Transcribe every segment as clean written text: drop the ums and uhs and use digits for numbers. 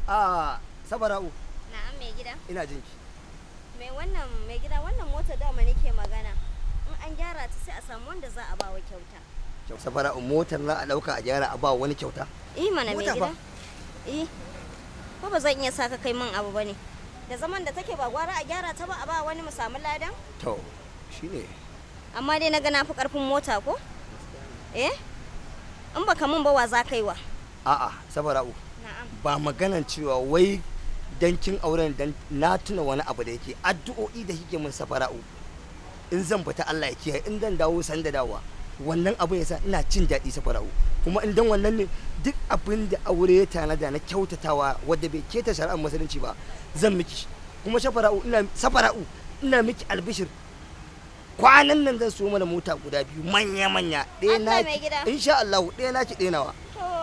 A Sabara'u. Na'am mai gida. Ina jin ki. Mai gida wannan mota dama nake magana. In an gyara ta sai a samu wanda za a ba wa kyauta. Sabara'u motar za a dauka a gyara a ba wani kyauta. Mana mai gida. Ko ba zan iya saka kai min abu bane. Da zaman da take ba gwara a gyara ta ba a ba wani mu samu ladan? To, shine. Amma dai na ga na fi karfin mota ko? In baka mun ba wa za ka yi wa? A'a, Sabara'u. Na'am. Ba maganan cewa wai dankin auren dan na tuna wani abu da yake addu'o'i da kike min Sabara'u. In zan fita Allah ya kiyaye, in zan dawo san da dawowa. Wannan abin yasa ina jin daɗi Sabara'u. Kuma in dan wannan ne duk abin da aure ya tanada na kyautatawa wadda bai keta shari'ar musulunci ba zan miki. Kuma Sabara'u ina miki albishir. Kwanan nan zan so mana mota guda biyu manya ɗaya na insha Allah ɗaya naki ɗaya nawa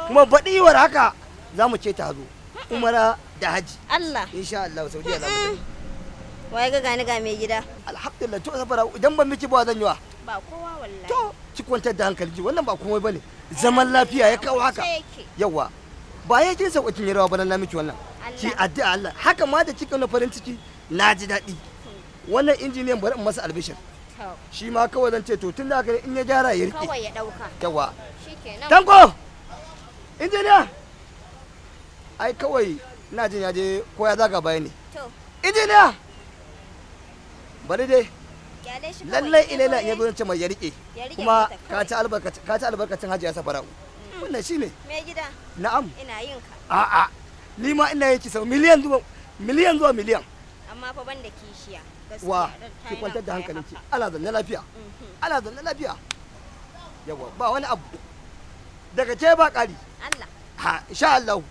kuma baɗiwar haka za mu ce ta zo umara da haji Allah insha Allah Saudiya za mu waye ga gani ga mai gida alhamdulillah to Safara idan ban miki ba zan yi wa ba kowa wallahi to ki kwantar da hankali wannan ba komai bane zaman lafiya ya kawo haka yawa ba ya kin sauka kin yi rawa bana na miki wannan ki addu'a Allah haka ma da kika na farin ciki na ji daɗi wannan injiniyan bari in masa albishir shi ma kawai zan ce to tun da haka in ya gyara ya rike kawai ya dauka yawa shikenan tanko injiniya ai kawai ina jin ya je ko ya zaga baya ne to injiniya bari dai lallai ilaila in ya zo ce mai ya rike kuma ka ci albarkacin hajiya Safara'u wannan shine me gida na'am ina yin ka a'a ni ma ina yin ki sau miliyan zuwa miliyan amma fa banda kishiya wa ki kwantar da hankalinki ana zanne lafiya yawa ba wani abu daga ce ba ƙari Allah ha insha Allah